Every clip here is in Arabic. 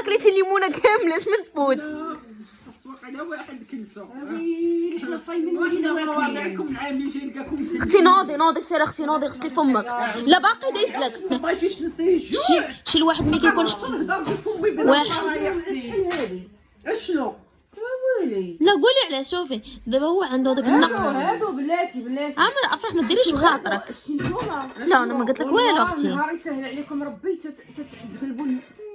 والله كليتي الليمونه كامله اش من تفوت. توقع لا واحد كلتو. ويلي حنا صايمين ولينا واكلين. عامي جاي لكم اختي نوضي سير اختي نوضي غسلي فمك. لا باقي دايز لك. ما بغيتيش نسي الجوع. شي الواحد ملي كيكون نهضر بفمي بلا واحد. يا اختي. اشنو؟ ويلي لا قولي علاه. شوفي دابا هو عنده داك النقص. هادو بلاتي عامل افرح ما ديريش بخاطرك. لا انا ما قلت لك والو اختي. نهار يسهل عليكم ربي تقلبوا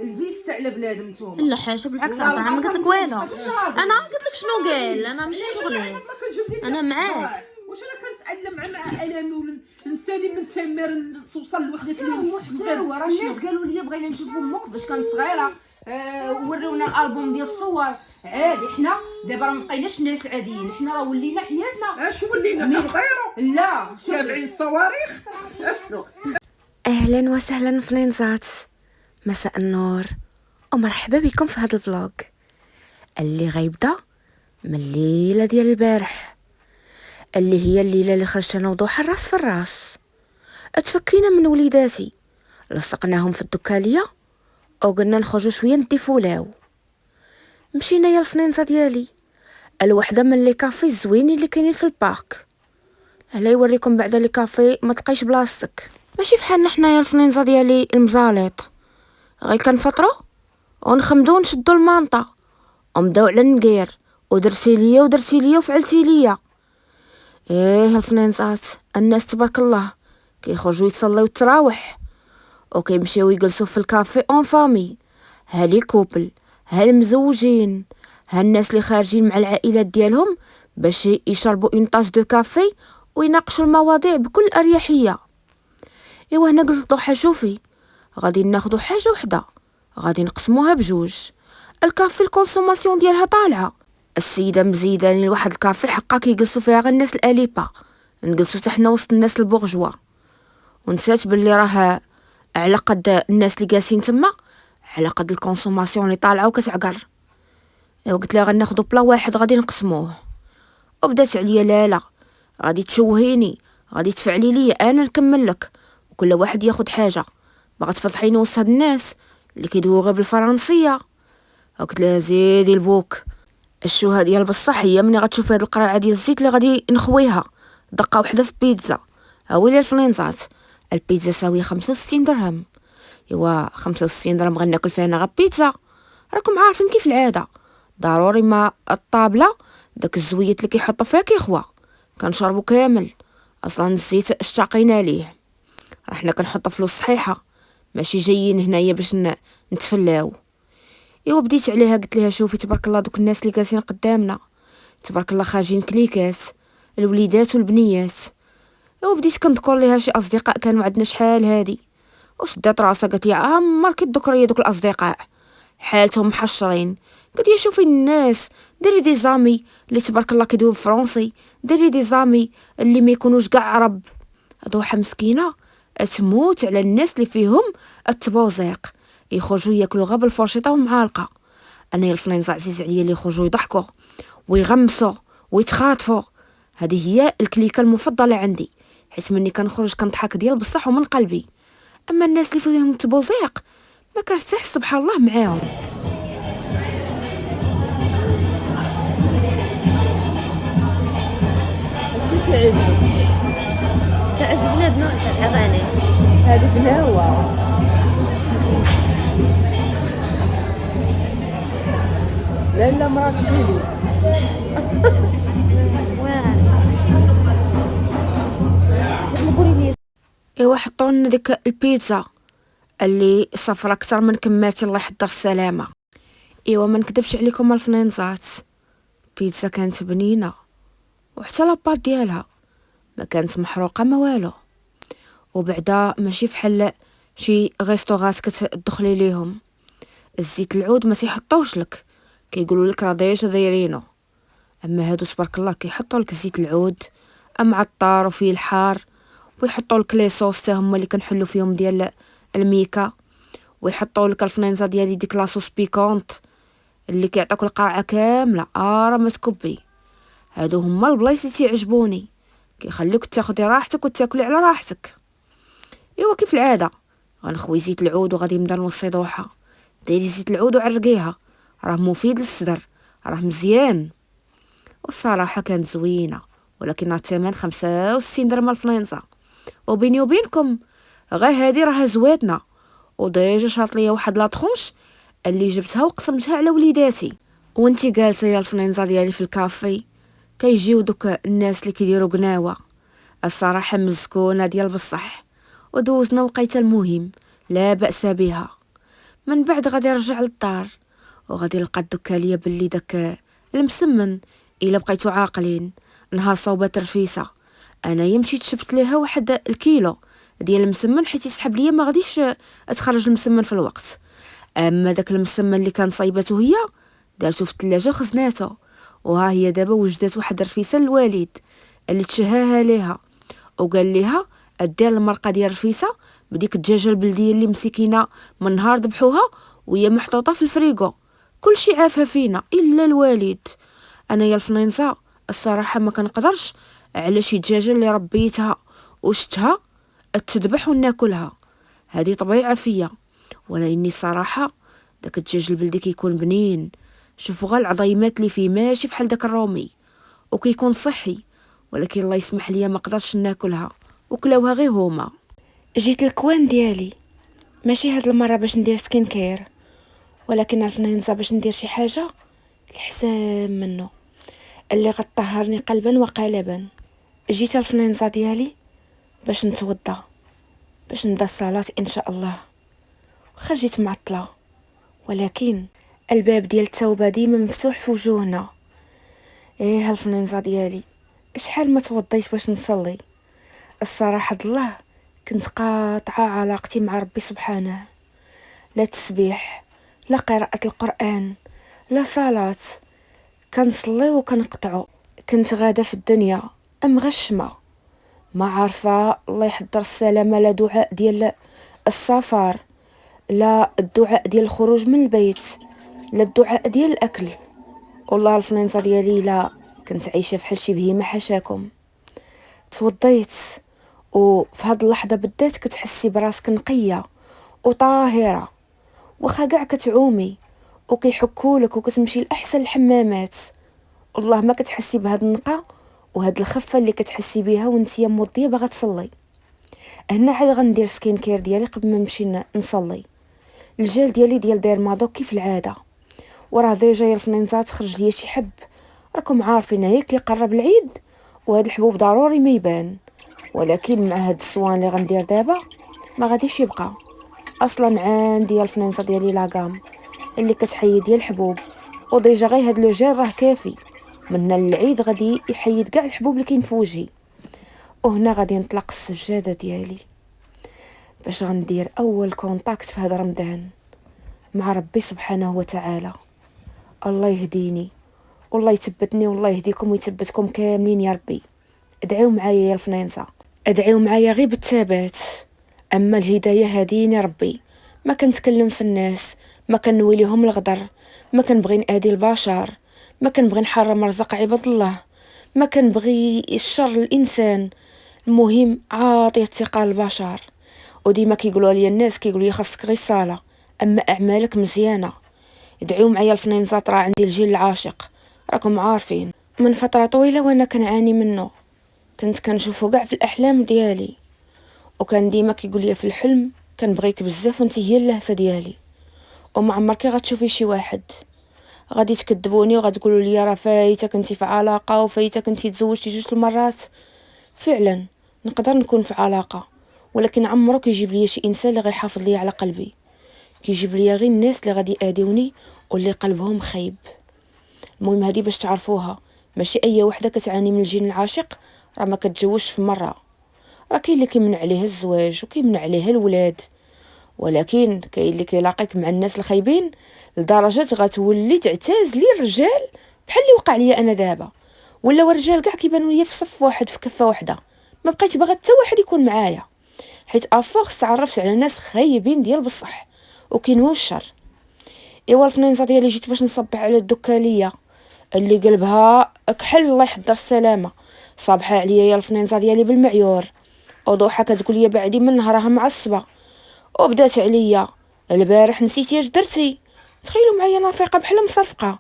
الفيس تاع البلاد نتوما. لا حاشا بالعكس افرح انا ما قلت لك والو. انا قلت لك شنو قال. انا ماشي شغلي. انا معاك. واش انا كنتعلم مع الامي ونسالي من تمر توصل لوحده اللي حتى هو راه الناس قالوا لي بغينا نشوفوا امك باش كانت صغيره. ورونا الالبوم ديال الصور عادي. حنا دابا راه مابقيناش ناس عاديين. حنا راه ولينا حياتنا. اش ولينا كنطيروا لا تابعين الصواريخ. اشنو؟ اهلا وسهلا فنينزات، مساء النور ومرحبا بكم في هذا الفلوج اللي غيبدا من الليله ديال البارح، اللي هي الليله اللي خرجت انا وضحى الراس في الراس. اتفكينا من وليداتي، لصقناهم في الدكاليه وقلنا نخرجوا شويه نديفولاو. مشينا يا الفنينزه ديالي الوحده من لي كافي الزوينين اللي كاينين في البارك. هلا يوريكم بعدا لي كافي ما تلقايش بلاصتك، ماشي فحالنا حنايا الفنينزه ديالي المزاليط. غير كنفطروا ونخمدوا ونشدوا المانطه ونبداو على النقير ودرتي ليا وفعلتي ليا. ايه الفنينزات الناس تبارك الله كيخرجوا يتصليو التراوح وكيمشيو يجلسوا في الكافي اون فامي، ها لي كوبل، ها المزوجين، ها الناس اللي خارجين مع العائلات ديالهم باش يشربوا اون طاس دو كافي ويناقشوا المواضيع بكل اريحيه. ايوا هنا قلت ضحى شوفي غادي ناخذوا حاجه وحده غادي نقسموها بجوج. الكافي الكونسوماسيون ديالها طالعه، السيده مزيداني لواحد الكافي حقا كيجلسوا فيها غير الناس الاليبه، نجلسوا حتى حنا وسط الناس البورجوا. ونسات باللي راه على قد الناس اللي جالسين تما على قد الكونسوماسيون اللي طالعه وكتعقر. قلت لها غناخذوا بلا واحد غادي نقسموه. وبدات عليا لالا غادي تشوهيني، غادي تفعلي لي انا نكمل لك وكل واحد ياخذ حاجه، باغا تفضحيني وسط هاد الناس اللي كيدويو غير بالفرنسيه. قلت لها زيدي البوك، الشوهه ديال بصح هي ملي غتشوفي هاد القرعه ديال الزيت اللي غادي نخويها دقه وحده في بيتزا. اويلي الفلينزات البيتزا ساويه 65 درهم. ايوا 65 درهم غناكل فيها انا غير بيتزا؟ راكم عارفين كيف العاده ضروري ما الطابله داك الزويت اللي كيحطوا فيها كيخوى كنشربو كامل. اصلا الزيت اشتاقينا ليه، راه حنا كنحطوا فلوس صحيحه ماشي جايين هنايا باش نتفلاو. ايوا بديت عليها قلت لها شوفي تبارك الله دوك الناس اللي جالسين قدامنا تبارك الله خارجين كليكات الوليدات والبنيات. ايوا بديت كنذكر ليها شي اصدقاء كانوا عندنا شحال هادي وشدات راسها قالت لي عمر كتذكري دوك الاصدقاء حالتهم محشرين. قلت لها شوفي الناس ديري دي زامي اللي تبارك الله كيدويو فرونسي، ديري دي زامي اللي ما يكونوش كاع عرب. ضحى مسكينه تموت على الناس اللي فيهم التبوزيق يخرجوا ياكلوا غير بالفرشيطه والمعالقه. انا الفلينزا عزيز عليا اللي يخرجوا يضحكوا ويغمسوا ويتخاطفوا، هذه هي الكليكه المفضله عندي حيت مني كنخرج كنضحك ديال بصح ومن قلبي. اما الناس اللي فيهم التبوزيق ما كرتاح سبحان الله معاهم. تعجبنا هاد النوع تاع الاغاني هذيك الهوا لا مرات سيدي ايوا حطوا لنا ديك البيتزا اللي صفرا اكثر من كماتي الله يحضر السلامه. ايوا ما نكذبش عليكم الفنينزات بيتزا كانت بنينه وحتى لاباط ديالها ما كانت محروقه ما والو. وبعدا ماشي فحال شي غيستوغات كتدخلي ليهم الزيت العود ما تيحطوش لك كيقولوا لك راه ديجا دايرينو. اما هادو تبارك الله كيحطوا لك زيت العود معطر وفيه الحار ويحطوا لك لي صوص حتى هما اللي كنحلوا فيهم ديال الميكا ويحطوا لك الفنينزا ديالي ديك لاصوص بيكونط اللي كيعطيك القرعه كامله راه ما تكبي. هادو هما البلايص اللي تيعجبوني كيخليوك تاخدي راحتك وتاكلي على راحتك. ايوا كيف العاده غنخوي زيت العود وغادي نبدا نوصي ضحى ديري زيت العود وعرقيها، راه مفيد للصدر، راه مزيان. والصراحه كانت زوينه، ولكن الثمن 65 درهم الفلينزا. وبيني وبينكم غير هادي راها زواتنا، وديجا شاط ليا واحد لاطخونش اللي جبتها وقسمتها على وليداتي. وانتي جالسه يا الفلينزا ديالي في الكافي، كيجيو دوك الناس اللي كيديروا قناوه، الصراحه مسكونه ديال بصح. ودوزنا وقيته المهم، لا باس بها. من بعد غادي نرجع للدار، وغادي نلقى الدكاليه باللي داك المسمن الا بقيتو عاقلين نهار صوبه ترفيسه انايا مشيت شبت ليها واحد الكيلو ديال المسمن، حيت يسحب ليا ما غاديش اتخرج المسمن في الوقت. اما داك المسمن اللي كان صايبته هي دارته في الثلاجه وخزناته، وها هي دابا وجدات واحد الرفيسه للوالد اللي تشهاها ليها وقال ليها ادير المرقه ديال الرفيسه بديك الدجاجه البلديه اللي مسكينه من نهار ذبحوها وهي محطوطه في الفريغو. كلشي عافها فينا الا الوالد. انا يا الفلينزا الصراحه ما كنقدرش على شي دجاجه اللي ربيتها وشتها تذبح وناكلها، هذه طبيعه فيا. ولا اني صراحه داك الدجاج البلدي كيكون بنين، شوفوا غير العظيمات اللي فيه ماشي بحال داك الرومي، وكيكون صحي، ولكن الله يسمح لي ما قدرش ناكلها وكلاوها غير هما. جيت الكوان ديالي ماشي هاد المره باش ندير سكين كير، ولكن الفلينزا باش ندير شي حاجه الحسام منه اللي غطهرني قلبا وقالبا. جيت الفلينزا ديالي باش نتوضا، باش نبدا الصلاه ان شاء الله. خرجت معطله، ولكن الباب ديال التوبه ديما مفتوح في وجوهنا. ايه الفلينزا ديالي شحال ما توضيت باش نصلي، الصراحه الله كنت قاطعه علاقتي مع ربي سبحانه، لا تسبيح، لا قراءه القران، لا صلاه، كنصلي وكنقطعو. كنت غاده في الدنيا مغشمه، ما عارفه الله يحضر السلامه، لا دعاء ديال السفر، لا الدعاء ديال الخروج من البيت، لا الدعاء ديال الاكل. والله الفلينزا ديالي لا كنت عايشه فحال شي بهيمه حاشاكم. توضيت، وفي هاد اللحظه بالذات كتحسي براسك نقيه وطاهره، واخا كاع كتعومي وكيحكولك وكتمشي لاحسن الحمامات، والله ما كتحسي بهاد النقا وهاد الخفه اللي كتحسي بها وانتي موضيه باغا تصلي. هنا عاد غندير سكين كير ديالي قبل ما نمشي نصلي. الجل ديالي ديال ديرمادو كيف العاده، وراه ديجا يا الفلينزا تخرج ليا شي حب، راكم عارفين هي كيقرب العيد وهاد الحبوب ضروري ما يبان، ولكن مع هاد الصوان اللي غندير دابا ما غاديش يبقى. اصلا عندي الفلينزا ديالي لاغام اللي كتحيد ديال الحبوب، وديجا غير هاد لو جيل راه كافي، من العيد غادي يحيد كاع الحبوب اللي كاين في وجهي. وهنا غادي نطلق السجاده ديالي باش غندير اول كونتاكت في هذا رمضان مع ربي سبحانه وتعالى. الله يهديني والله يثبتني والله يهديكم ويثبتكم كاملين يا ربي. ادعيو معايا يا الفلينزا، ادعيو معايا غير بالثبات. اما الهدايه هاديني ربي، ما كنتكلم في الناس، ما كنوي ليهم الغدر، ما كنبغي نادي البشر، ما كنبغي نحرم رزق عباد الله، ما كنبغي الشر الانسان. المهم عاطي الثقه للبشر. وديما كيقولوا لي الناس كيقولوا لي خاصك غير الصلاه، اما اعمالك مزيانه. ادعيو معايا الفلينزا، راه عندي الجيل العاشق راكم عارفين. من فتره طويله وانا كنعاني منه، كنت كنشوفه كاع في الاحلام ديالي، وكان ديما كيقول لي في الحلم كنبغيك بزاف وانت هي اللهفه ديالي، وما عمرك غتشوفي شي واحد. غادي تكذبوني وغتقولوا لي راه فايته كنتي في علاقه وفايته كنتي تزوجتي 2 المرات. فعلا نقدر نكون في علاقه، ولكن عمرو كيجيب لي شي انسان اللي غيحافظ لي على قلبي، كيجيب لي غير الناس اللي غادي ياديوني واللي قلبهم خايب. المهم هذه باش تعرفوها، ماشي اي وحده كتعاني من الجن العاشق راه ما كتجوزش في مره. راه كاين اللي كيمنع عليها الزواج وكيمنع عليها الولاد، ولكن كاين اللي كيلاقيك مع الناس الخايبين لدرجه غتولي تعتزلي الرجال بحال اللي وقع ليا انا دابا. ولا الرجال كاع كيبانوا ليا في صف واحد في كفه واحده، ما بقيت باغا حتى واحد يكون معايا، حيت افوغس تعرفت على ناس خايبين ديال بصح وكينويو الشر. ايوا الفلينزا ديالي جيت باش نصبح على الدكاليه اللي قلبها كحل الله يحضر السلامه. صابحه عليا يا الفلينزا ديالي بالمعيور، وضوحه كتقول لي بعدي منها راها معصبه، وبدات عليا البارح نسيتي اش درتي. تخيلوا معايا نافقه بحال مصرفقه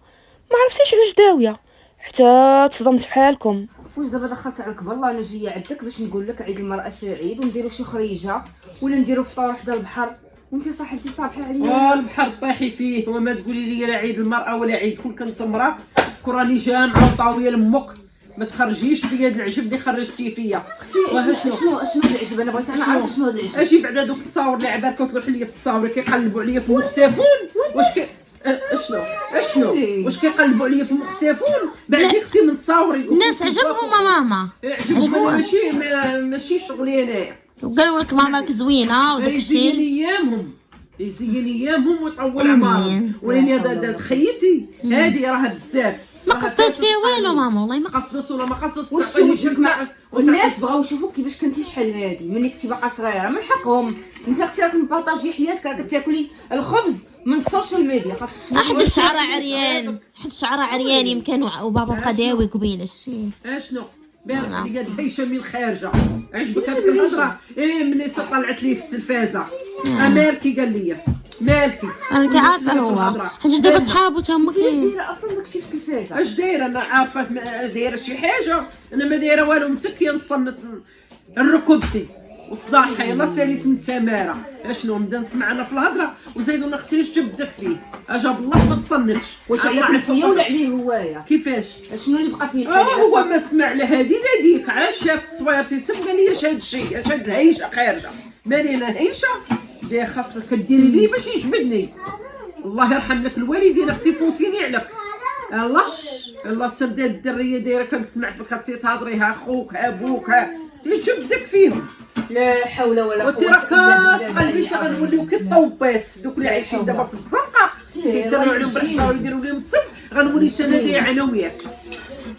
ما عرفتيش علاش داويه حتى تصدمت بحالكم. واش دابا دخلت عليك بالله انا جايه عندك باش نقول لك عيد المراه سعيد ونديروا شي خريجه ولا نديروا فطور حدا البحر وانت صاحبتي صابحه عليا. البحر طايحي فيه وما تقولي لي لا عيد المراه ولا عيد كون كنت مراه كون راني جامعه وطاويه لامك ما تخرجيش فيا هاد العجب اللي خرجتي فيا. اختي شنو العجب؟ انا بغيت نعرف شنو هاد العجب. اجي بعدا دوك التصاور اللي عباد كتلوح ليا في التصاور كيقلبوا عليا في المختفون واش اشنو واش كيقلبوا عليا في المختفون بعد اختي من تصاوري الناس عجبهم ماما عجبهم ماشي شغلي انايا وقالوا لك ماماك زوينه وداك الشيء يزين ايامهم ويطول عمرهم. ولكن هاد خيتي هادي راها بزاف ما قصدت فيها والو ماما والله ما قصدت ولا ما قصدت. واش توجهك مع والناس بغاو يشوفوك كيفاش كنتي شحال هادي ملي كنتي باقا صغيره من حقهم. انت اختي راك مبارطاجي حياتك راك تاكلي الخبز من السوشيال ميديا. خاصك حد الشعر عريان حد الشعر عريان يمكن وبابا بقى داوي قبيل الشيء اشنو بان اللي قالت هيشام من خارجه عجبك هذيك الهضره ملي طلعت لي في التلفازه مالكي قال لي مالكي انا كعارفه هو حيت دابا صحابو تا هما دايره اصلا داكشي في التلفازه. اش دايره انا عارفه دايره شي حاجه انا ما دايره والو متكيه نتصنت ركبتي وصداحها يلا ساليس من التماره. اشنو نبدا نسمع انا في الهضره وزيدونا اختي اش جبدك فيه اجاب الله ما تصنتش. واش عليك انت ولا عليه هوايا كيفاش شنو اللي بقى فيه الحال؟ هو ما سمع لا هادي لا ديك عاد شاف التصوير تيسم قال لي اش هاد الشيء اش هاد الهيشه خارجه مالي انا هيشه دي خاصك كديري لي باش يجبدني. الله يرحم لك الوالدين اختي فوتيني عليك الله تبدا الدريه دايره كنسمع فيك كتهضريها اخوك ابوك تجبدك فيهم. لا حول ولا قوه الا بالله. تقلبي غنوليو كالطوبات دوك اللي عايشين دابا في الزنقه كيتسالوا عليهم بالحقه ويديروا لهم السب غنولي سنه انا وياك.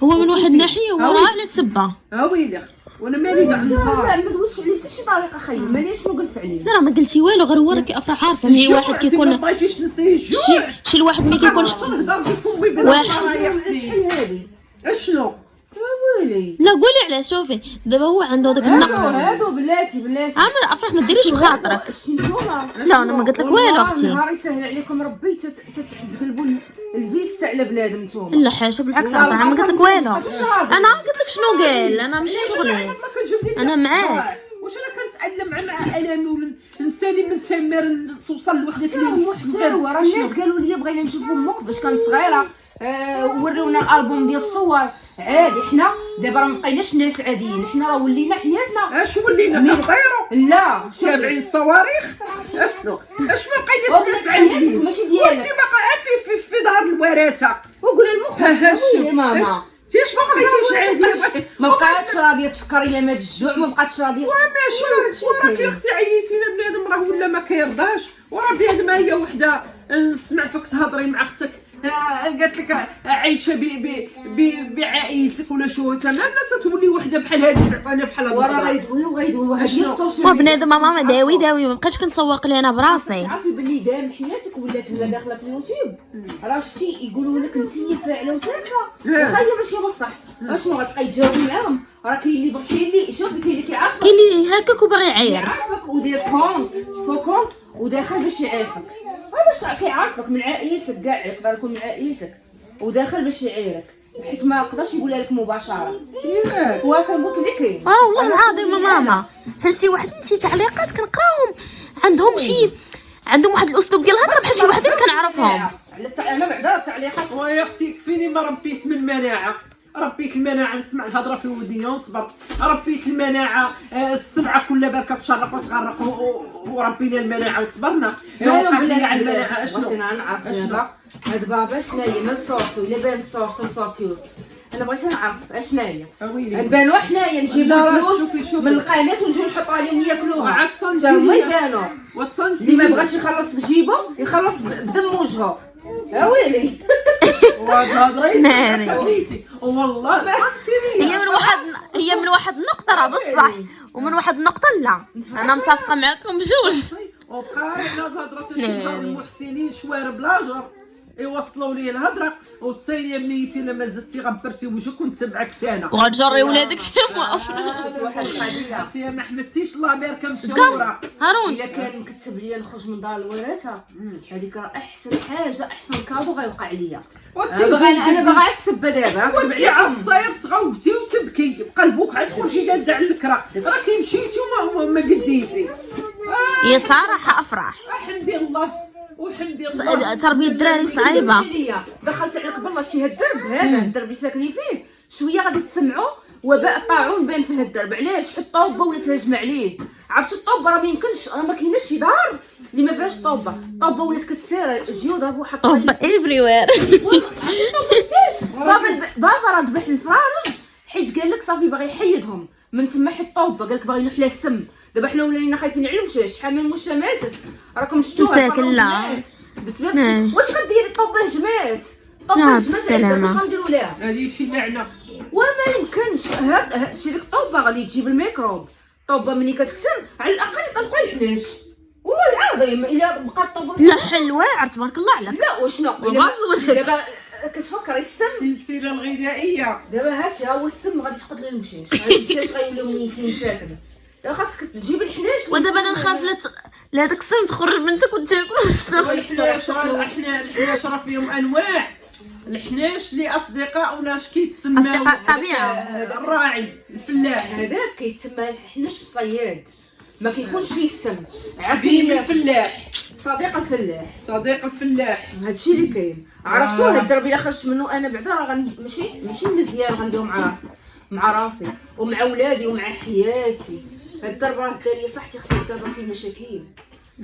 هو من واحد الناحيه هو راه على السبه ويلي اختي وانا مالي كاع ما دوزش عليه حتى شي طريقه خايبه مالي شنو قلت عليه. لا ما قلتي والو غير هو راكي افرح عارفه ملي واحد كيكون ما بغيتيش نسي الجوع شي الواحد ملي كيكون نهضر بفمي بلا واحد يا اختي. شحال هادي اشنو ويلي لا قولي على شوفي دابا هو عنده داك النقص هادو بلاتي عامل افرح ما ديريش بخاطرك. نتوما لا انا ما قلت لك والو اختي. نهار يسهل عليكم ربي تقلبوا الفيس تاع البلاد نتوما. لا حاشا بالعكس افرح ما قلت لك والو انا قلت لك شنو قال انا ماشي شغلي انا معاك. واش انا كنتعلم مع الامي ونسالي من تمر توصل لوحدة حتى هو راه الناس قالوا لي بغينا نشوفوا امك باش كانت صغيره ورونا الالبوم ديال الصور عادي. حنا دابا راه مابقيناش ناس عاديين حنا راه ولينا حياتنا. اش ولينا كنطيروا لا شابعين الصواريخ اشنو اش ما بقينا ناس عاديين ماشي ديالك وانت باقا في دار الوراثه وقول المخ يا ماما تيش ما بقيتيش عاديه ما بقاتش راضيه تفكر يا مات الجوع ما بقاتش راضيه ماشي وراكي اختي عييتينا بنادم راه ولا ما كيرضاش وراه بنادم هي وحده نسمع فيك تهضري مع اختك قالت لك عايشه بعائلتك ولا شو تمام لا تولي وحده بحال هذه تعطينا بحال هذا وراه غيدويو هادي السوشيال وبنادم ماما داوي ما بقيتش كنسوق لي انا براسي. عارفي بلي دام حياتك ولات هنا داخله في اليوتيوب راه شتي يقولوا لك انت فاعله وتاركه واخا هي ماشي بصح اشنو غتبقاي تجاوبي معاهم. راه كاين اللي شوفي كاين اللي كيعرفك كاين اللي هكاك وباغي يعير يعرفك ودير كونت فو كونت وداخل باش يعرفك باش كيعرفك من عائلتك كاع يقدر يكون من عائلتك وداخل باش يعيرك حيت ما يقدرش يقولها لك مباشره. هو كنقول لك اللي كاين والله العظيم ماما حيت شي وحدين شي تعليقات كنقراهم عندهم واحد الاسلوب ديال الهضره بحال شي وحدين كنعرفهم. انا بعدا التعليقات ويا اختي كفيني ما ربيت من المناعه ربيت المناعه نسمع الهضره في ودني ونصبر ربيت المناعه السبعه كل بال كتشرق وتغرق وربينا المناعه وصبرنا. لا على المناعه اشنو انا نعرف دابا هاد بابا شناهي من صورتو الا بان صورتو انا بغيت نعرف اشناهي نبانو حنايا نجيبو الفلوس من القناه ونجيو نحطو عليهم ياكلوها حتى هما يبانو. اللي ما بغاش يخلص بجيبو يخلص بدم وجهه. ويلي والله هي من واحد النقطه راه بصح ومن واحد النقطه لا انا متفقه معاكم بجوج. وبقى هنا الهضره تاع المحسنين شوارب لاجر يوصلوا لي الهضره وتصيني بنيتي لما زدتي غبرتي وجهك كنت تبعك انا وغتجري ولادك شي شوفي واحد القضيه، انت ما حمدتيش لامريكا مشهوره. هارون الا كان مكتب لي نخرج من دار الوراثه هذيك راه احسن حاجه، احسن كادو غيوقع ليا. انا باغا السبه دابا وانت عالصير تغوتي وتبكي بقلبك عاد تخرجي دابا على الكرا راكي مشيتي وما قديتي. يا صراحه افراح حمدي الله وحمدي الله. تربيه الدراري صعيبه. دخلت عليك بالله شي هالدرب هذا الدرب اللي ساكنين فيه شويه غادي تسمعوا وباء الطاعون بان في هاد الدرب. علاش؟ حيت الطوبه ولات تهجم عليه. عرفتوا الطوبه راه ما يمكنش، راه ما كايناش شي دار اللي ما فيهاش طوبه. الطوبه ولات كتسير جيو ضربوا حق طب ايفري وير. بابا راه ذبح الفرارج حيت قال لك صافي باغي يحيدهم من تما، حيت الطوبه قال لك باغي ينوح لها السم. دابا حنا ولينا خايفين عليهم. شحال من مشا ماتت راكم شفتوها مساكن لا بسبب واش غديري الطوبه هجمات؟ الطوبه هجمات واش غنديروا لها؟ هذه شي لعنه وما يمكنش. هاد شي ديك الطوبه غادي تجيب الميكروب. الطوبه ملي كتكسر على الاقل يطلقوا الحناش. والله العظيم الا بقات الطوبه لا حل واعر تبارك الله عليك. لا وشنو واش دابا كتفكري السم السلسله الغذائيه دابا هاتي ها هو السم غادي تقتل المشاش. غادي المشاش غيوليو ميتين ساكنه. خاصك تجيب الحناش. ودابا انا نخاف لا داك السم تخرج من تاكل احنا الحناش راه فيهم انواع. الحناش لأصدقاء ولا اش كيتسمى أصدقاء الطبيعة. الراعي الفلاح هذاك كيتسمى الحناش الصياد، ما كيكونش فيه السم. حبيب الفلاح صديق الفلاح، صديق الفلاح. هادشي اللي كاين. عرفتوه هاد الدرب الا خرجت منه انا بعدا راه ماشي مزيان غنديرو مع راسي ومع ولادي ومع حياتي. هاد الدرب راه دار لي صحتي. اختي الدرب فيه مشاكل.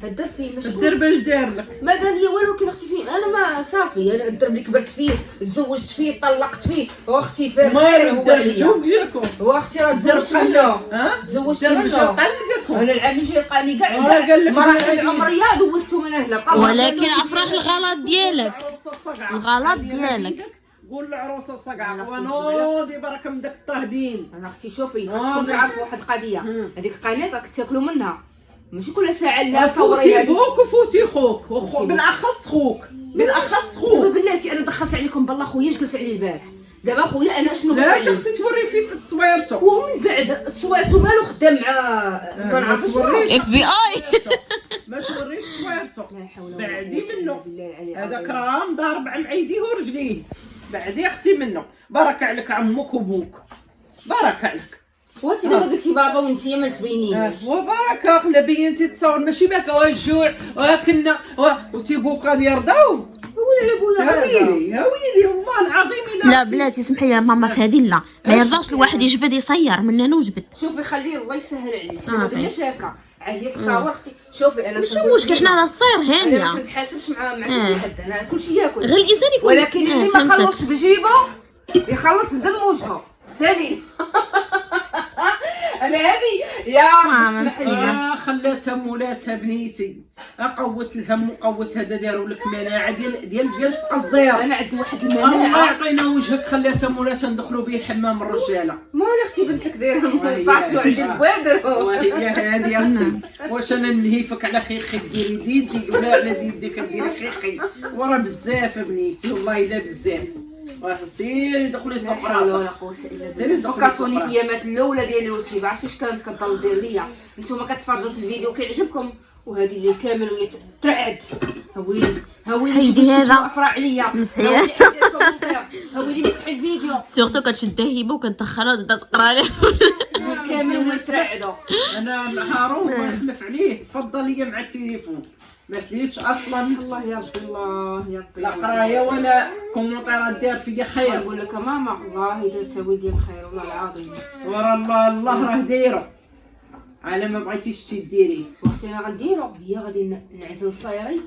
الدرب فيه مشاكل. الدرب اش دار لك؟ ما دار لي والو. كي اختي فيه انا ما صافي. انا الدرب اللي كبرت فيه تزوجت فيه طلقت فيه واختي فيه خير هو عليا. هو اختي راه تزوجت منه. تزوجت منه انا العام اللي جاي لقاني كاع مراحل العمريه دوزتهم انا هنا. ولكن افراح الغلط ديالك. الغلط ديالك قول العروسه صقعه ونوضي برك من داك الطاهبين. انا اختي شوفي خاصكم تعرفوا واحد القضيه. هذيك القناه راك تاكلوا منها ماشي كل ساعه. لا فوتي بوك وفوتي خوك بالاخص خوك بالاخص خوك. دابا بلاتي انا دخلت عليكم بالله خويا اش قلت عليه البارح. دابا خويا انا شنو لا خصك توري فيه في تصويرته. ومن بعد تصويرته مالو خدام مع ما نعرفش اف بي اي. ما توريش تصويرته. لا حول ولا بعدي منه بالله عليك. هذاك راه مضارب عم ايديه ورجليه. بعدي اختي منه. بارك عليك عمك وبوك. بارك عليك. وانت دابا قلتي بابا وانت ما تبينينيش. وبارك لا بينتي تصور ماشي باك الجوع وكنا وتيبوك غادي يرضاو. يا ويلي والله العظيم. لا بلاتي سمحي لي ماما في هذه لا ما يرضاش الواحد يجبد يصير من هنا وجبد. شوفي خليه الله يسهل عليك. ما ديريش هكا عاد هي تصاور اختي. شوفي انا ماشي مشكل حنا راه الصير انا هانيه ما كنتحاسبش مع شي حد. انا كلشي ياكل غير الانسان يكون. ولكن اللي ما خلصش بجيبه يخلص بدم وجهه سالي. انا هذه يا ماما مسكينه خلاتها مولاتها بنيتي. قوت الهم وقوت هذا داروا لك مناعه ديال التصدير. انا عندي واحد الله المناعه. يعطينا وجهك. خلاتها مولاتها ندخلوا به الحمام الرجاله. ما اختي بنت لك دايره مستعطوا عندي البوادر. وهي هذه يا اختي. واش انا نهيفك على خيخي ديري ديدي ولا على ديدك ديري خيخي؟ وراه بزاف بنيتي والله الا بزاف. سيري دخلي صوب راسك. ولا قوه الا بالله. فكرتوني في ايامات الاولى ديال اليوتيوب. عرفتي اش كانت كضل دير ليا؟ نتوما كتفرجوا في الفيديو كيعجبكم وهذه اللي كامل وهي ترعد. هاويلي حيدي هذا افرع عليا. مسحيه هاويلي مسح الفيديو سورتو كتشدها هبه وكتدخلها وتبدا تقرا عليه كامل هما يترعدوا. انا هارون الله يخلف عليه فضل ليا مع التليفون ما تليتش اصلا. الله يا ربي الله يا ربي. لا قرايه ولا كومونطيرات دار فيا خير. نقول لك ماما والله درتها ولدي الخير والله العظيم. ورا الله راه دايره على ما بغيتيش تديري. واش انا غنديرو هي غادي نعزل صايري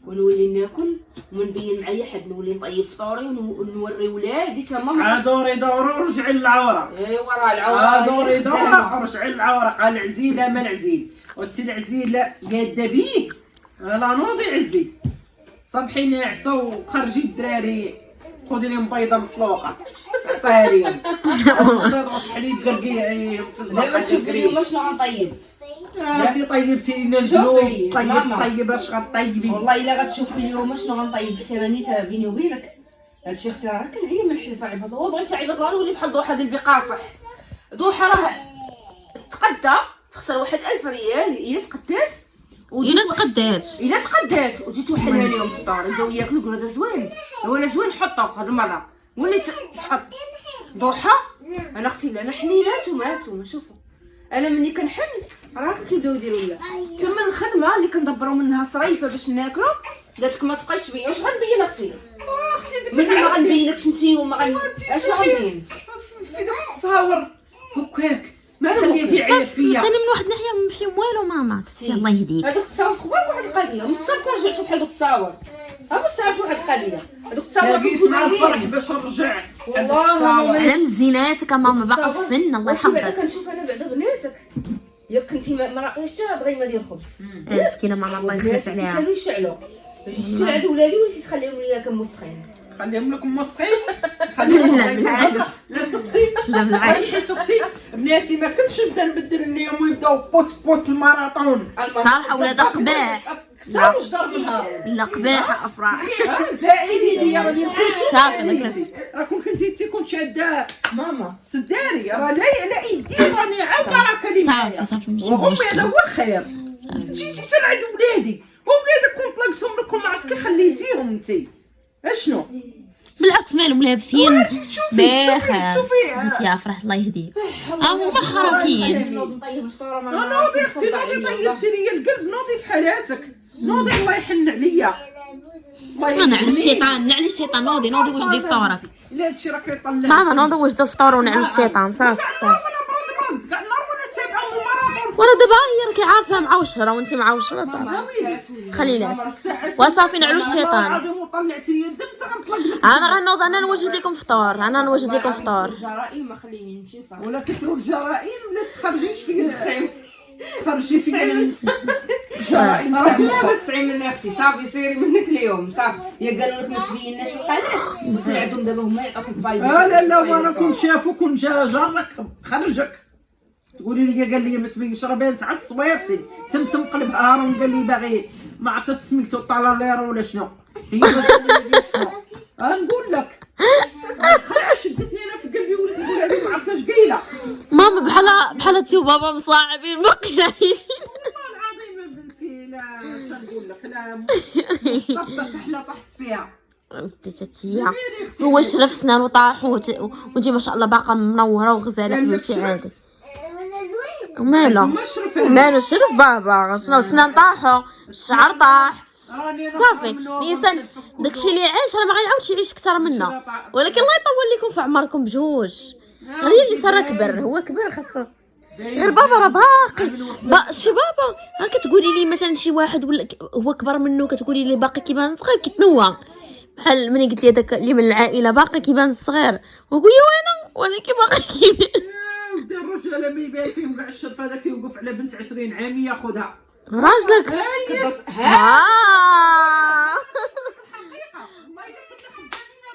ونولي ناكل ونبين مع اي حد. نولي نطيب فطوري ونوري ولادي تما. عادوري دورو رجعي للعوره. ايوا راه العوره. عادوري دورو رجعي للعوره. قال العزيله ما العزيل وانت العزيله قاده بيه. لا نوضي عزلي صبحي ناعسه وخرجي الدراري خذي لهم بيضه مسلوقه طايرين نصيدوا الحليب قرقيه في دابا تشوف الزنقه اليوم شنو غنطيب. انت طيبتي لنا شوفي، القلوب ماما. طيب اش غطيبي والله الا غتشوف اليوم شنو غنطيب. حتى راني بيني وبينك هادشي اختي راه كنعيا من الحلفه عباد الله. بغيت عباد الله نولي بحال ضحى ديال بقافح. ضحى راه تقدا تخسر واحد 1000 ريال الا تقدات الا تقدات الا تقدات وجيت وحلها لهم في الدار بداو ياكلوا يقولوا هذا زوين ولا زوين حطوا هاد المره وليت تحط ضحى. انا اختي لا انا حنينات وماتوا شوفوا انا ملي كنحل راه كيبداو يديروا ليا تما الخدمه اللي كندبروا منها صريفه باش ناكلوا قالت لك ما تبقايش تبين. واش غنبين اختي؟ اختي ملي ما غنبينكش انتي وما اش ما غنبين في داك التصاور هكاك ما خليه يعيط فيا. ثاني من واحد الناحيه ما فيهم والو ماما تفتي الله يهديك. هذوك التصاور خبرك واحد القضيه من الصبح رجعتوا بحال دوك التصاور. ها باش تعرفوا واحد القضيه هذوك التصاور باقي مع الفرح باش نرجع والله على مزيناتك ماما باقا في فن الله بعدا يحفظك. كنشوف انا بعدا بناتك ياك كنتي ما راه شتا ضريمه ديال الخبز مسكينه ماما الله يخلف عليها. كانوا يشعلوا شتي عاد ولادي وليتي تخليهم ليا كمسخين. خليهم لكم مسخين لا بالعكس لا سقسي لا بالعكس سقسي بناتي ما كنتش نبدا نبدل اليوم ويبداو بوت الماراطون صراحه ولاد قباح. لا واش ضربها لا قباح افراح زائدين ليا راني صافي داك راكم كنتي كنت شاده ماما سداري راه لا يدي راني عا بركه لي صافي ماشي وامي مشكل. هذا هو الخير جيتي تنعد ولادي وولادك كون طلقتهم لكم ما عرفت كي خليتيهم انت اشنو بالعكس مالهم لابسين بخير. شوفي انت يا افراح الله يهديك هما حراكين. نطيب الفطوره ما نوضي اختي نوضي طيبتي لي القلب نوضي في حالاتك نوضي الله يحن عليا انا على الشيطان نعلي الشيطان نوضي وجدي فطورك لا هادشي راه كيطلع ماما نوضي وجدي الفطور ونعلو الشيطان صافي وانا مرض كاع النهار وانا تابعه ومراطون وانا دابا هي راكي عارفه معوشره وانت معوشره صافي خلي لها وصافي نعلو الشيطان. العظيم وطلعتي لي الدم تغنطلق لك انا غنوض انا نوجد لكم فطور انا نوجد لكم فطور. الجرائم ما خليني نمشي صافي ولا كثروا الجرائم ولا تخرجيش في تخرجي في الجرائم ما بسعي من اختي صافي سيري منك اليوم صافي يا قالوا لك ما تبيناش في القناه وسير عندهم دابا هما يعطوك البايب. لا وانا كون شافوك كون جا جارك خرجك تقولي لي قال لي ما تبينش راه بانت عاد صويرتي تم قلب هارون قال لي باغي ما عرفت سميتو طالالير ولا شنو هي باش شنو نقول لك خلاص شدتني انا في قلبي وليت نقول هذه ما عرفتش قايله ماما بحال انت وبابا مصاحبين باقي عايشين. والله العظيم بنتي لا اش نقول لك لا مش طبك احلى طحت فيها تتيا هو شرف سنانو طاح وانتي ما شاء الله باقا منوره وغزاله حبيبتي عادي. مالو شرف بابا شنو سنان طاحوا الشعر طاح صافي الانسان داكشي اللي عايش راه ما غيعاودش يعيش اكثر منا ولكن الله يطول لكم في عمركم بجوج. غير اللي صار كبر هو كبر خاصو غير بابا راه باقي شي بابا ها كتقولي لي مثلا شي واحد ولا هو كبر منه كتقولي لي باقي كيبان صغير كيتنوى بحال ملي قلت لي داك اللي من العائله باقي كيبان صغير وقول لي وانا ولكن باقي كيبان. ودي الرجاله ما يبان فيهم كاع الشرف هذا كيوقف على بنت 20 عام ياخذها راجلك ها الحقيقه والله الا كنت خدامين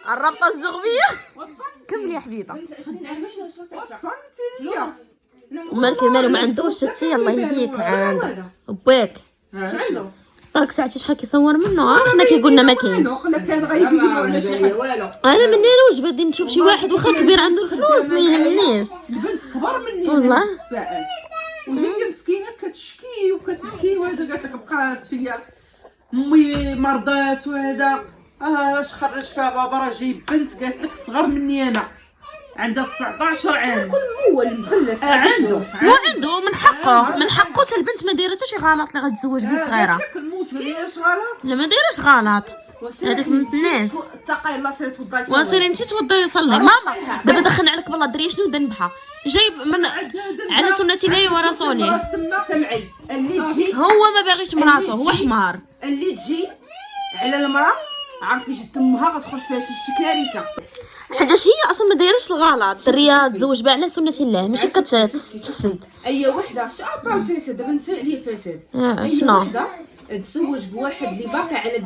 الربطه الزغبيه كملي يا حبيبه بنت 20 عام شنو وصلتي ليا مالك مالو ما عندوش حتى الله يهديك عاد باك شنو راك ساعتي شحال كيصور منه حنا كيقولنا ما كاينش. ولا كان غيبينوا ولا شي حاجه والو انا مني غادي نشوف شي واحد واخا كبير عنده الفلوس ما يهمنيش البنت كبر مني والله. الساعات وهي مسكينه كتشكي وكتبكي وهذا قالت لك بقات فيا امي مرضات وهذا اش خرج فيها بابا راه جايب بنت قالت لك صغر مني انا عندها 19 عام هو المغلس عنده من حقه حتى البنت ما دايره حتى شي غلط اللي غتزوج بيه صغيره كاينش غلط لا ما دايرش غلط هذاك من الناس تقي الله سير توضاي وسيري انت توضي صلي ماما دابا دخلنا عليك بالله دري شنو ذنبها جايب من على سنه الله ورسوله سمعي اللي تجي هو ما باغيش مراته هو حمار اللي تجي على المراه عارفي جد امها غتخرج فيها شي كارثه حاجه هي اصلا ما دايرش الغلط الدريه تزوج بها على سنه الله ماشي كتفسد اي وحده شابه الفساد دابا نسى عليه فساد شنو وحده تزوج بواحد اللي باقي على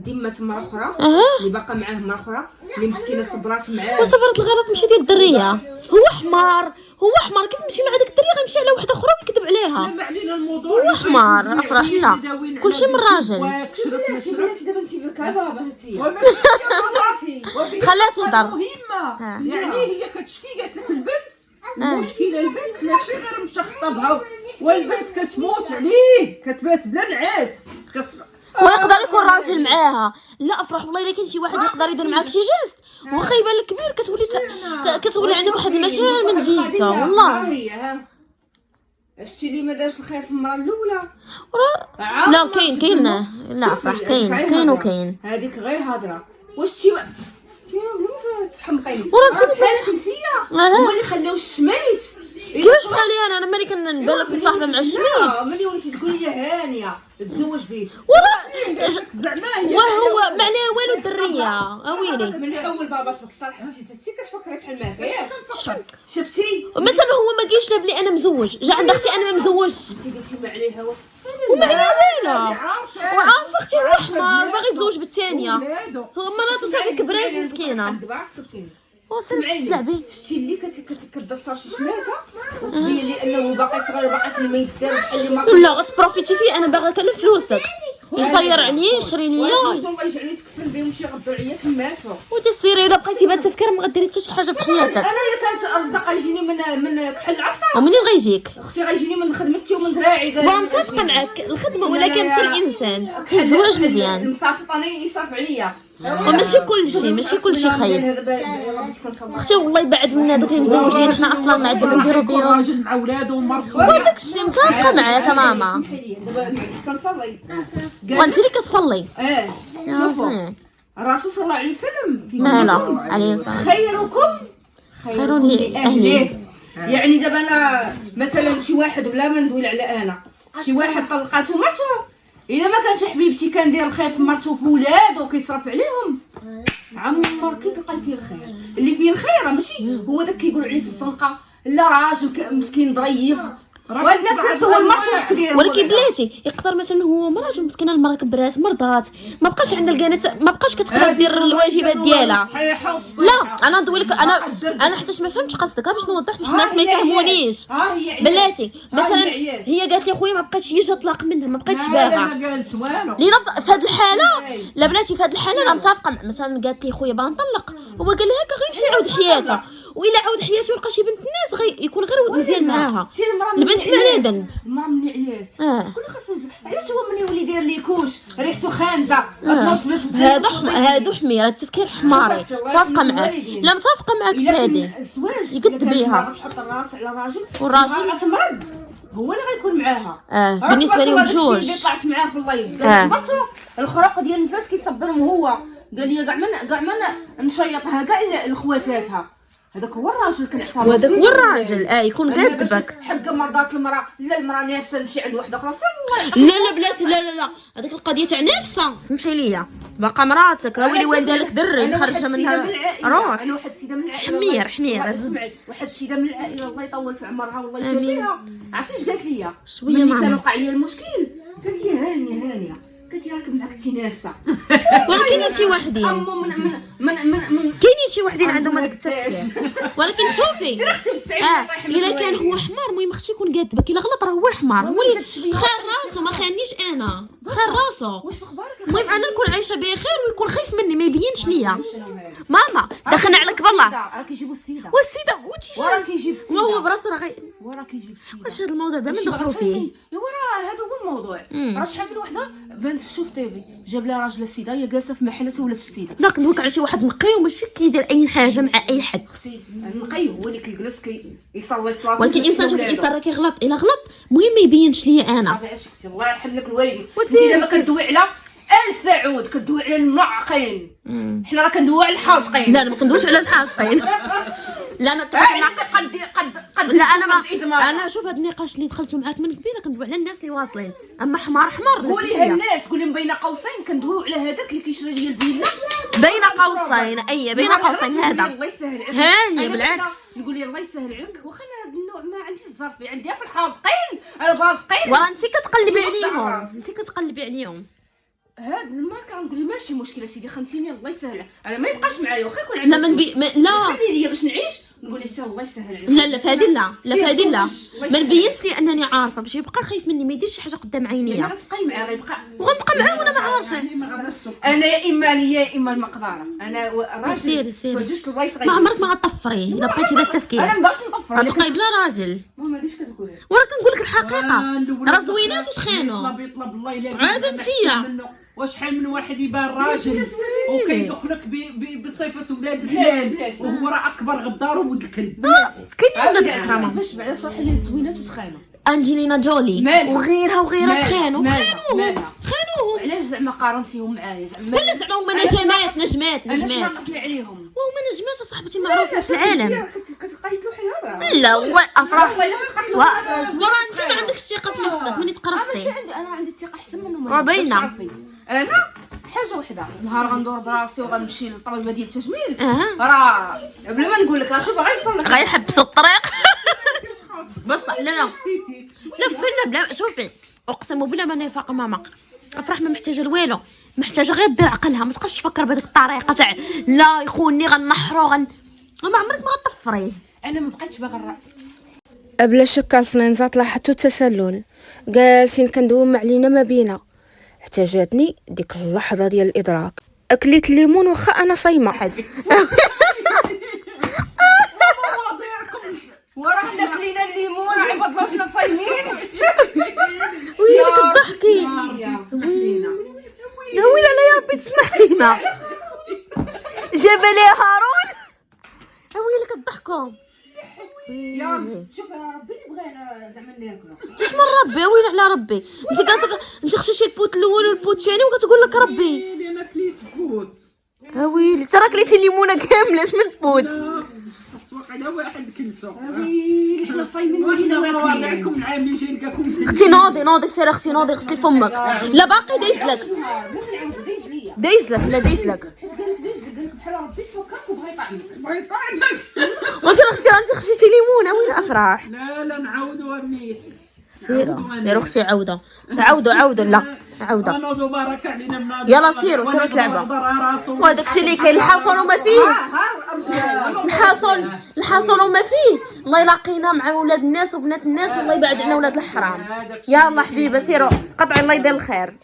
ذمه مرة اخرى، اللي باقى معاه مرة اخرى اللي مسكينه صبرات معاه وصبرت الغلط ماشي ديال الدريه. هو حمار كيف مشي مع ديك الدريه غيمشي على واحده اخرى ويكذب عليها. ما علينا الموضوع. هو حمار افرح. لا كلشي من الراجل. بلاتي دابا انت بكابه هاتي خليها تهضر. مهمه يعني هي كتشكي قالت لك البنت المشكله البنت ماشي غير مشى خطبها والبنت كتموت عليه كتبات بلا نعاس ويقدر يكون راجل معاها. لا افرح والله الا كاين شي واحد يقدر يدير معاك شي جيست واخا يبان لك كبير كتولي عندك واحد المشاعر من جهته والله. هي ها الشيء اللي ما دارش الخير في المراه الاولى. لا كاين لا افرح كاين وكاين. هذيك غير هضره. واش تي تحمقيني ورا انت بحالك انتيا هو اللي خلاو الشميت. كيفاش بحالي انا ملي كنبان لك مصاحبه مع الشميت ملي وليتي تقول لي هانيه تزوج به ورا زعما وهو ما عليها والو الدريه ويلي من حول بابا فيك صراحه انت كتفكري بحال ما ياك شفتي مثلا هو ما جايش لي انا مزوج جا عند اختي انا ما مزوجش انت قلتي ما عليها وما عليها والو وعارفه اختي هو حمار باغي يتزوج بالثانيه هو مراتو صافي كبرات مسكينه سمعيني لعبي شتي اللي كتدسر شي شماته وتبين لي انه باقي صغير باقي في ما يدار بحال اللي ما لا غتبروفيتي فيه انا باغا كان فلوسك يصير عليه يشري ليا الله يجعلني تكفل بهم شي غدوا عليا كماتو وتسيري الا بقيتي بهاد التفكير ما غديري حتى شي حاجه في حياتك. انا اللي كانت الرزق غيجيني من كحل العفطه ومنين غيجيك اختي غيجيني من خدمتي ومن دراعي متفقه معاك الخدمه ولكن حتى الانسان الزواج مزيان المساصطاني يصرف عليا وماشي كلشي خير اختي والله بعد من هذوك اللي مزوجين حنا اصلا ما عندنا نديرو بيهم راجل مع ولادو ومرتو وداك الشيء متفقه معاك ماما دابا كنصلي وانت اللي كتصلي شوفوا الرسول صلى الله عليه وسلم مالا عليه الصلاه خيركم لأهله. يعني دابا انا مثلا شي واحد بلا ما ندوي على انا شي واحد طلقاتو مرته الا ما كانش حبيبتي كندير الخير في مرته وفي ولادو وكيصرف عليهم عمر كيلقى فيه الخير. اللي فيه الخير ماشي هو داك كيقول عليه في الزنقه لا راجل مسكين ظريف والناس هو المرته واش كدير. ولكن بلاتي يقدر مثلا هو راجل مسكينه المراه كبرات مرضات ما بقاش عندها الكانات ما بقاش كتقدر دير الواجبات ديالها. لا انا ندوي لك انا حيتاش ما فهمتش قصدك باش نوضح باش الناس ما يفهمونيش. بلاتي مثلا هي قالت لي خويا ما بقيتش يجي طلاق منها ما بقيتش باغا ما قالت والو لينا في هذه الحاله. لا بلاتي في هذه الحاله انا متفقه مثلا قالت لي خويا باغا نطلق هو قال لها هكا غيمشي يعاود حياته وإلا عاود حياته ولقى شي بنت الناس يكون غير مزيان معاها. البنت ما عليها ذنب المراه ملي عيات شكون اللي خاصو علاش هو ملي يولي يدير لي كوش ريحته خانزه هادو حمير التفكير حماري. متفقه معاك لا متفقه معاك في هذه الزواج يقد بيها تحط الراس على راجل والراجل تمرض هو اللي غيكون معاها. بالنسبه لهم بجوج اللي طلعت معاه في اللايف قالت مرته الخرق ديال النفاس كيصبرهم هو قال لي كاع من نشيطها كاع لخواتاتها. هذاك هو الراجل كنعتبر وهذاك هو الراجل يكون قادبك حق مرضات المراه لا المراه نافسه نمشي عند واحده اخرى لا بلاتي لا هذيك القضيه تاع نفسها سمحي لي باقا مراتك راه ويلي والده لك دري خرجه منها روح. انا واحد السيده من العائله حمير واحد السيده من العائله الله يطول في عمرها والله يشافيها. عرفتي اش قالت لي شويه ملي كان وقع لي المشكل قالت لي هانيه قالت لي راك معاك انت نافسه ولكن شي وحدين كاينين شي وحدين عندهم هذاك التفكير. ولكن شوفي الا كان هو حمار المهم خصو يكون قادبك الا غلط راه هو حمار المهم خير راسو ما خانيش انا خير راسو المهم انا نكون عايشه بخير ويكون خايف مني ما يبينش ليا. ماما دخلنا عليك بالله راه كيجيبوا السيده وراه كيجيب السيده وهو براسو راه كيجيب السيده. واش هذا الموضوع بلا ما ندخلوا فيه راه هذا هو الموضوع. راه شحال من وحده بنت شوف تيفي جاب لها راجل السيده هي جالسه في محل ولات في السيده. لا كندوك على شي واحد نقي وماشي كيدير اي حاجه مع اي حد. اختي النقي هو اللي كيجلس يصلي صلاه ولكن الانسان شوف الانسان راه كيغلط الا غلط المهم ما يبينش ليا انا. اختي الله يرحم لك الوالدين انت دابا كدوي على ال سعود كدوي على المعقين حنا راه كندوي على الحاذقين. لا انا ما كندويش على الحاذقين لا انا قد لا انا شوف هذا النقاش اللي دخلتو معاك من قبيله كندوي على الناس اللي واصلين اما حمار قولي هالناس قولي بين قوسين كندويو على هذاك اللي كيشري لي الفيلا بين قوسين بين قوسين هذا الله يسهل عليك هاني بالعكس نقول لي الله يسهل عليك واخا ممنوع، ما عنديش الظرفي، عندي في الحاذقين انا بازقين. ورا انت كتقلبي عليهم، انت كتقلبي عليهم. هاد الماركه نقول له ماشي مشكله سيدي خنتيني الله يسهل، انا ما يبقاش معايا واخا يكون عندي لا من لا خلي لي باش نعيش، نقول لي سير الله يسهل عليك. لا في هذه لا في هذه لا، ما نبينش لي انني عارفه باش يبقى خايف مني، ما يديرش شي حاجه قدام عينيا. غتبقاي معاه غيبقى وغنبقى معاه وانا ما عارفه. انا يا اما ليا يا اما المقبره، انا سيري راجل سيري فجوج البلايص ما عمرك ما غطفريه الا بقيتي بالتفكير. انا ما باغيش نطفر غتبقاي بلا راجل. ماما علاش كتقول هذا؟ وراه كنقول لك الحقيقه، راه زوينات وسخانوا. يطلب الله الا عاد انتيا وشحال من واحد يبان راجل وكيدخلك بصفه ولاد الحلال وهو راه اكبر غدار وولد الكلب. كاين ولاد الحرام. كيفاش بعدا واحد اللي زوينات وسخانه انجلينا جولي مالها؟ وغيرها تخانوا مالها؟ خانوهم. علاش زعما قارنتيهم معايا زعما؟ ولا زعما هما نجمات انا شنو نقصني عليهم؟ وهما نجمات اصاحبتي معروفين في العالم. كتلقاي توحي هذا لا هو افراح ورا ورا انت ما عندكش الثقه في نفسك ملي ماشي تقرصتي. عندي، انا عندي الثقه احسن منهم. راه باينة. انا حاجه وحده، نهار غندور براسي وغنمشي للطبيب ديال التجميل اها راه بلا ما نقول لك راه شوف غيوصل لك غيحبسوا الطريق. بصح لا فينا بلا شوفي اقسم بالله ما نفاق ماما. افراح ما محتاجه لوالو، محتاجه غير دير عقلها، ما تبقاش تفكر بهذيك الطريقه تاع لا يخونني غنحرو ما عمرك ما غطفريه. انا ما بقيتش باغا بلا شك الفنانزات لاحظتو التسلل، جالسين كندوم علينا ما بينا، احتاجتني ديك اللحظه ديال الادراك، اكليت الليمون واخا انا صايمه. وراه حنا كلينا الليمون عباد الله وحنا صايمين. ويلي كضحكي سمح لينا يا ويلي لا يا ربي تسمح لينا. جبل يا هارون يا ويلي كضحكوا يا ربي شوف ربي اللي بغينا زعما ناكلو. تيش من ربي يا ويلي على ربي. انت جالسه انت خشيتي البوت الاول والبوت الثاني وكتقول لك ربي. انا كليت بوت يا ويلي ترى كليتي الليمونه كامله من البوت. توقع لا واحد كلتو. ويلي حنا صايمين ولينا واكلين. عليكم العام اللي جاي نلقاكم اختي نوضي سير اختي نوضي غسلي فمك. لا باقي دايز لك لا دايز لك حيت قال لك بحال ربي توكلك وبغى يطعمك. بغا يطعمك. ولكن اختي انت خشيتي ليمونه وين افراح. لا نعاودوها النيت. سيروا اختي عاودوا لا عاودوا. نوضوا بارك علينا من يلا سيروا تلعبوا. وهذاك الشيء اللي كاين الحصل وما فيه. الحصل وما فيه. الله يلاقينا مع ولاد الناس وبنات الناس والله يبعد عنا ولاد الحرام. يلا حبيبه سيروا قطعي الله يدير الخير.